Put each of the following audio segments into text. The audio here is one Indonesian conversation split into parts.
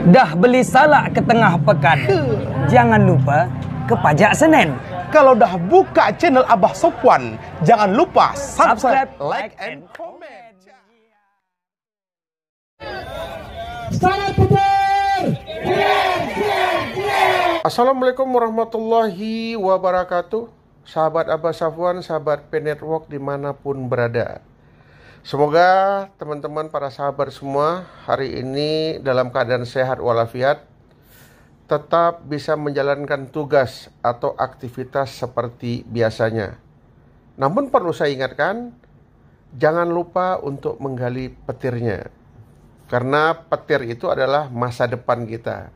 Dah beli salak ke tengah pekan, jangan lupa ke Pajak Senen. Kalau dah buka channel Abah Sopwan, jangan lupa subscribe, like, and comment. Assalamualaikum warahmatullahi wabarakatuh. Sahabat Abah Sopwan, sahabat P-Network dimanapun berada. Semoga teman-teman para sahabat semua hari ini dalam keadaan sehat walafiat, tetap bisa menjalankan tugas atau aktivitas seperti biasanya. Namun perlu saya ingatkan, jangan lupa untuk menggali petirnya. Karena petir itu adalah masa depan kita.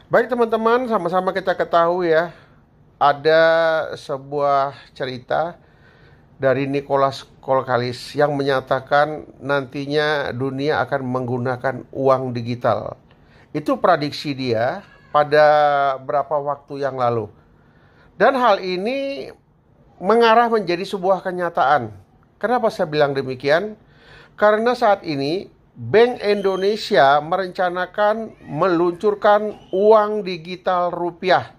Baik teman-teman, sama-sama kita ketahui ya, ada sebuah cerita dari Nicholas Kolkalis yang menyatakan nantinya dunia akan menggunakan uang digital. Itu prediksi dia pada beberapa waktu yang lalu. Dan hal ini mengarah menjadi sebuah kenyataan. Kenapa saya bilang demikian? Karena saat ini Bank Indonesia merencanakan meluncurkan uang digital rupiah.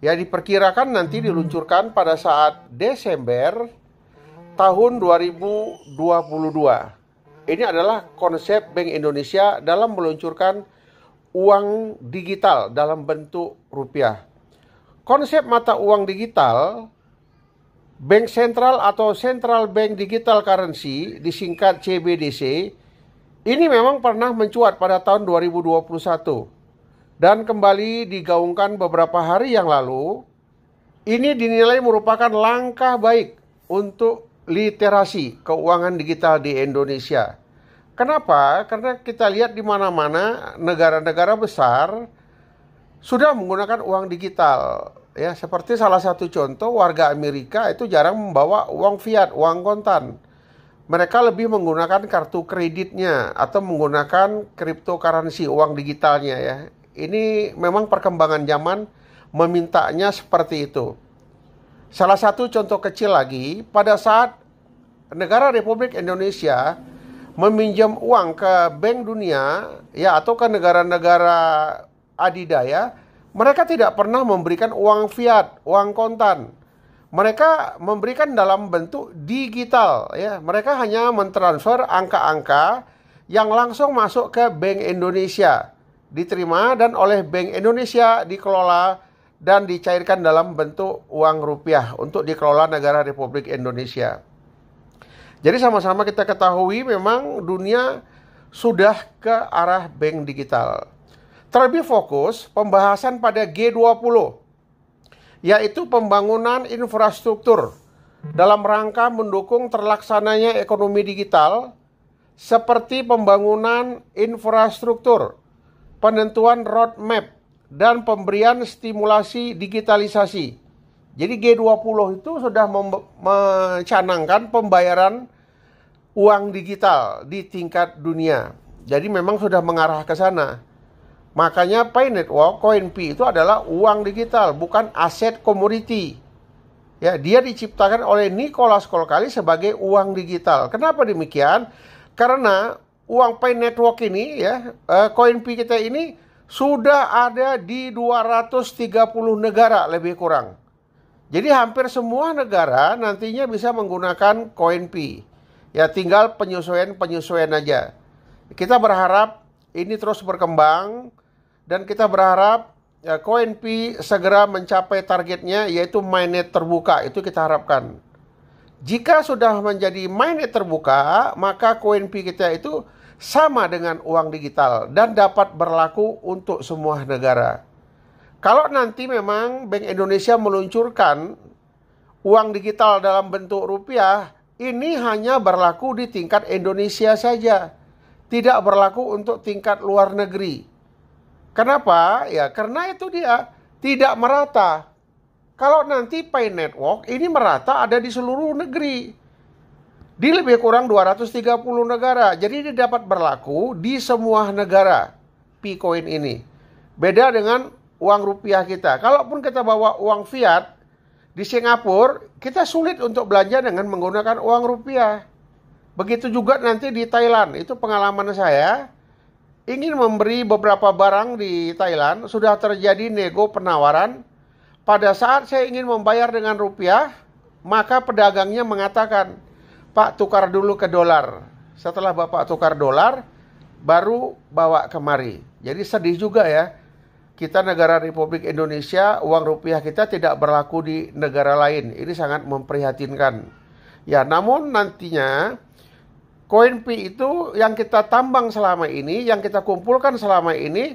Ya, diperkirakan nanti diluncurkan pada saat Desember tahun 2022. Ini adalah konsep Bank Indonesia dalam meluncurkan uang digital dalam bentuk rupiah. Konsep mata uang digital, Bank Sentral atau Central Bank Digital Currency, disingkat CBDC, ini memang pernah mencuat pada tahun 2021 dan kembali digaungkan beberapa hari yang lalu. Ini dinilai merupakan langkah baik untuk literasi keuangan digital di Indonesia. Kenapa? Karena kita lihat di mana-mana negara-negara besar sudah menggunakan uang digital. Ya, seperti salah satu contoh, warga Amerika itu jarang membawa uang fiat, uang kontan. Mereka lebih menggunakan kartu kreditnya atau menggunakan cryptocurrency, uang digitalnya ya. Ini memang perkembangan zaman memintanya seperti itu. Salah satu contoh kecil lagi, pada saat negara Republik Indonesia meminjam uang ke Bank Dunia ya atau ke negara-negara adidaya, mereka tidak pernah memberikan uang fiat, uang kontan. Mereka memberikan dalam bentuk digital ya. Mereka hanya mentransfer angka-angka yang langsung masuk ke Bank Indonesia, diterima dan oleh Bank Indonesia dikelola dan dicairkan dalam bentuk uang rupiah untuk dikelola negara Republik Indonesia. Jadi sama-sama kita ketahui memang dunia sudah ke arah bank digital. Terlebih fokus pembahasan pada G20, yaitu pembangunan infrastruktur dalam rangka mendukung terlaksananya ekonomi digital seperti pembangunan infrastruktur, penentuan roadmap, dan pemberian stimulasi digitalisasi. Jadi G20 itu sudah mencanangkan pembayaran uang digital di tingkat dunia. Jadi memang sudah mengarah ke sana. Makanya P-Network, CoinP itu adalah uang digital, bukan aset komoditi. Ya, dia diciptakan oleh Nicholas Kolkalis sebagai uang digital. Kenapa demikian? Karena uang P-Network ini ya, CoinP kita ini sudah ada di 230 negara lebih kurang. Jadi hampir semua negara nantinya bisa menggunakan CoinP. Ya, tinggal penyesuaian aja. Kita berharap ini terus berkembang dan kita berharap ya, CoinP segera mencapai targetnya, yaitu mainnet terbuka. Itu kita harapkan. Jika sudah menjadi mainnet terbuka, maka CoinP kita itu sama dengan uang digital dan dapat berlaku untuk semua negara. Kalau nanti memang Bank Indonesia meluncurkan uang digital dalam bentuk rupiah, ini hanya berlaku di tingkat Indonesia saja. Tidak berlaku untuk tingkat luar negeri. Kenapa? Ya, karena itu dia tidak merata. Kalau nanti P-Network ini merata ada di seluruh negeri. Di lebih kurang 230 negara. Jadi dia dapat berlaku di semua negara P-Coin ini. Beda dengan uang rupiah kita. Kalaupun kita bawa uang fiat di Singapura, kita sulit untuk belanja dengan menggunakan uang rupiah. Begitu juga nanti di Thailand. Itu pengalaman saya. ingin memberi beberapa barang di Thailand, sudah terjadi nego penawaran. Pada saat saya ingin membayar dengan rupiah, maka pedagangnya mengatakan, Pak, tukar dulu ke dolar. Setelah Bapak tukar dolar, baru bawa kemari. Jadi sedih juga ya. Kita negara Republik Indonesia, uang rupiah kita tidak berlaku di negara lain. Ini sangat memprihatinkan. Ya, namun nantinya koin Pi itu yang kita tambang selama ini, yang kita kumpulkan selama ini,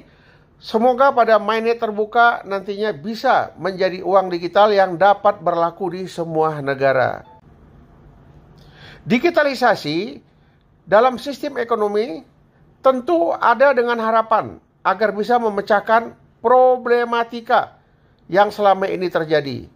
semoga pada mainnet terbuka nantinya bisa menjadi uang digital yang dapat berlaku di semua negara. Digitalisasi dalam sistem ekonomi tentu ada dengan harapan agar bisa memecahkan problematika yang selama ini terjadi.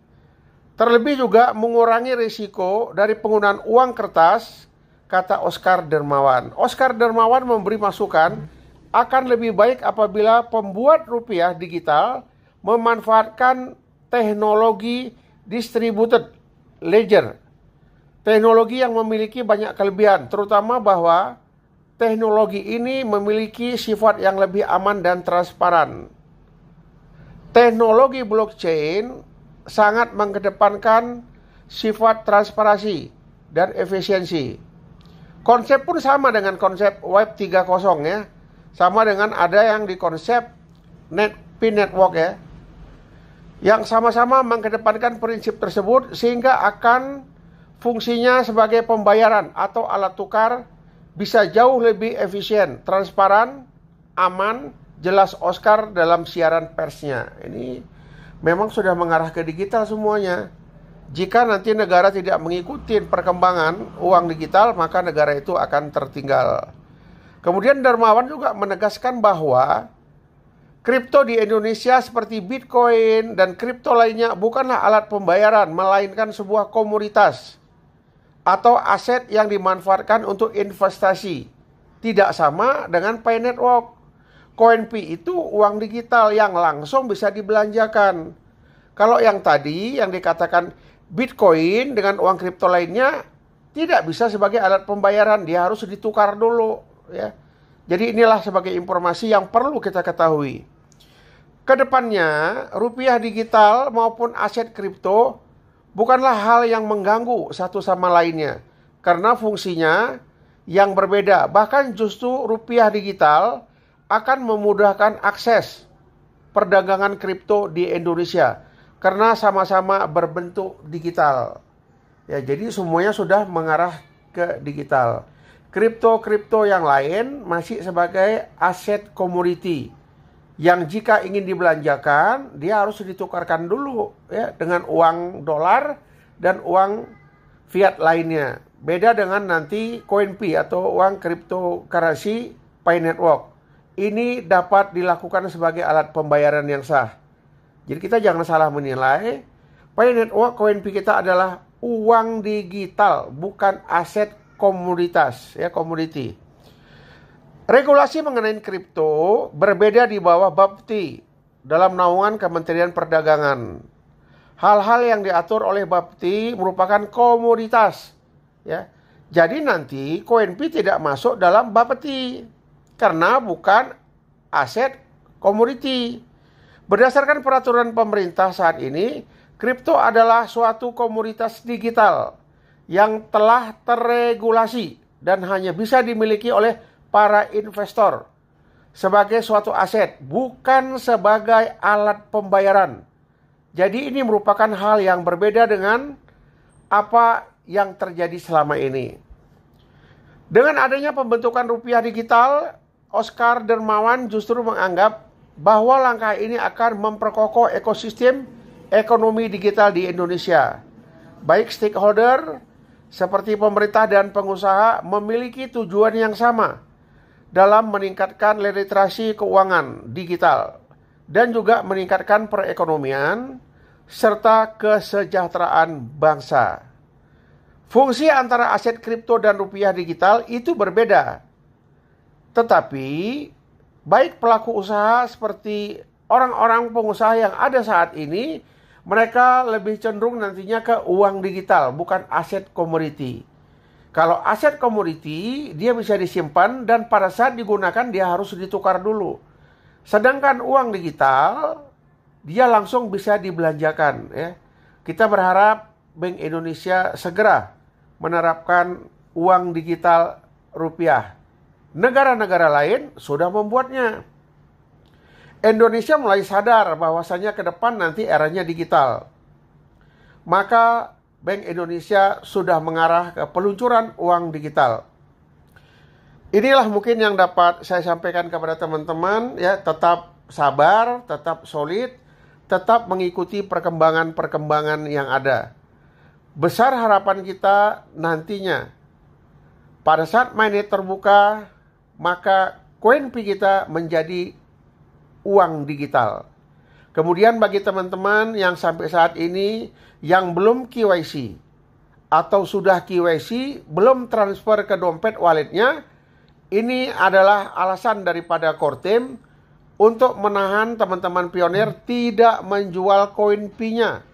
Terlebih juga mengurangi risiko dari penggunaan uang kertas, kata Oscar Dermawan. Oscar Dermawan memberi masukan akan lebih baik apabila pembuat rupiah digital memanfaatkan teknologi distributed ledger. Teknologi yang memiliki banyak kelebihan, terutama bahwa teknologi ini memiliki sifat yang lebih aman dan transparan. Teknologi blockchain sangat mengedepankan sifat transparansi dan efisiensi. Konsep pun sama dengan konsep Web 3.0 ya. Sama dengan ada yang di konsep Pi Network ya. Yang sama-sama mengedepankan prinsip tersebut sehingga akan fungsinya sebagai pembayaran atau alat tukar bisa jauh lebih efisien, transparan, aman, jelas Oscar dalam siaran persnya. Ini memang sudah mengarah ke digital semuanya. Jika nanti negara tidak mengikuti perkembangan uang digital, maka negara itu akan tertinggal. Kemudian Dermawan juga menegaskan bahwa kripto di Indonesia seperti Bitcoin dan kripto lainnya bukanlah alat pembayaran, melainkan sebuah komoditas atau aset yang dimanfaatkan untuk investasi. Tidak sama dengan Pi Network. Koin Pi itu uang digital yang langsung bisa dibelanjakan. Kalau yang tadi yang dikatakan Bitcoin dengan uang kripto lainnya tidak bisa sebagai alat pembayaran, dia harus ditukar dulu ya. Jadi inilah sebagai informasi yang perlu kita ketahui. Kedepannya rupiah digital maupun aset kripto bukanlah hal yang mengganggu satu sama lainnya karena fungsinya yang berbeda. Bahkan justru rupiah digital akan memudahkan akses perdagangan kripto di Indonesia karena sama-sama berbentuk digital. Ya, jadi semuanya sudah mengarah ke digital. Kripto-kripto yang lain masih sebagai aset komoditi yang jika ingin dibelanjakan dia harus ditukarkan dulu ya dengan uang dolar dan uang fiat lainnya. Beda dengan nanti koin Pi atau uang cryptocurrency Pi Network. Ini dapat dilakukan sebagai alat pembayaran yang sah. Jadi kita jangan salah menilai. Pi Network koin Pi kita adalah uang digital, bukan aset komoditas ya, komoditi. Regulasi mengenai kripto berbeda di bawah Bapepti dalam naungan Kementerian Perdagangan. Hal-hal yang diatur oleh Bapepti merupakan komoditas ya. Jadi nanti koin Pi tidak masuk dalam Bapepti karena bukan aset komoditi. Berdasarkan peraturan pemerintah saat ini, kripto adalah suatu komoditas digital yang telah terregulasi dan hanya bisa dimiliki oleh para investor sebagai suatu aset, bukan sebagai alat pembayaran. Jadi ini merupakan hal yang berbeda dengan apa yang terjadi selama ini. Dengan adanya pembentukan rupiah digital, Oscar Dermawan justru menganggap bahwa langkah ini akan memperkokoh ekosistem ekonomi digital di Indonesia. Baik stakeholder seperti pemerintah dan pengusaha memiliki tujuan yang sama dalam meningkatkan literasi keuangan digital dan juga meningkatkan perekonomian serta kesejahteraan bangsa. Fungsi antara aset kripto dan rupiah digital itu berbeda. Tetapi baik pelaku usaha seperti orang-orang pengusaha yang ada saat ini, mereka lebih cenderung nantinya ke uang digital, bukan aset komoditi. Kalau aset komoditi, dia bisa disimpan dan pada saat digunakan dia harus ditukar dulu. Sedangkan uang digital, dia langsung bisa dibelanjakan. Ya. Kita berharap Bank Indonesia segera menerapkan uang digital rupiah. Negara-negara lain sudah membuatnya. Indonesia mulai sadar bahwasanya ke depan nanti eranya digital. Maka Bank Indonesia sudah mengarah ke peluncuran uang digital. Inilah mungkin yang dapat saya sampaikan kepada teman-teman, ya, tetap sabar, tetap solid, tetap mengikuti perkembangan-perkembangan yang ada. Besar harapan kita nantinya pada saat mainnet terbuka, maka Koinpi kita menjadi uang digital. Kemudian bagi teman-teman yang sampai saat ini yang belum KYC atau sudah KYC belum transfer ke dompet walletnya, ini adalah alasan daripada core team untuk menahan teman-teman pionir tidak menjual Koinpi-nya.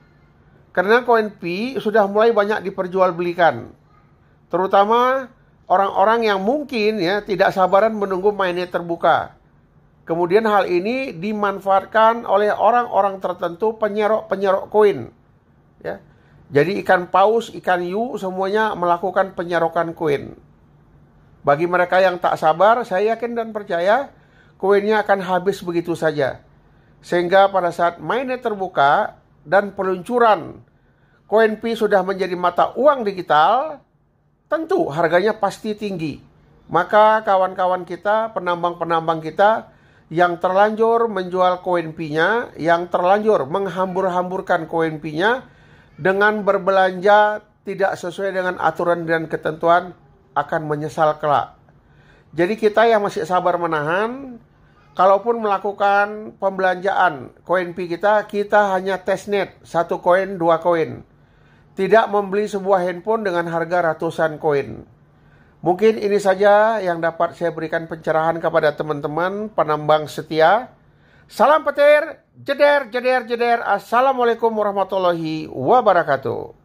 Karena Koinpi sudah mulai banyak diperjualbelikan. Terutama orang-orang yang mungkin ya tidak sabaran menunggu mainnet terbuka. Kemudian hal ini dimanfaatkan oleh orang-orang tertentu penyerok koin. Ya. Jadi ikan paus, ikan hiu semuanya melakukan penyerokan koin. Bagi mereka yang tak sabar, saya yakin dan percaya koinnya akan habis begitu saja. Sehingga pada saat mainnet terbuka dan peluncuran Koinpi sudah menjadi mata uang digital, tentu harganya pasti tinggi. Maka kawan-kawan kita, penambang-penambang kita yang terlanjur menjual Koinpi-nya, yang terlanjur menghambur-hamburkan Koinpi-nya dengan berbelanja tidak sesuai dengan aturan dan ketentuan akan menyesal kelak. Jadi kita yang masih sabar menahan, kalaupun melakukan pembelanjaan Koinpi kita hanya testnet 1 koin, 2 koin. Tidak membeli sebuah handphone dengan harga ratusan koin. Mungkin ini saja yang dapat saya berikan pencerahan kepada teman-teman penambang setia. Salam petir, jeder, jeder, jeder. Assalamualaikum warahmatullahi wabarakatuh.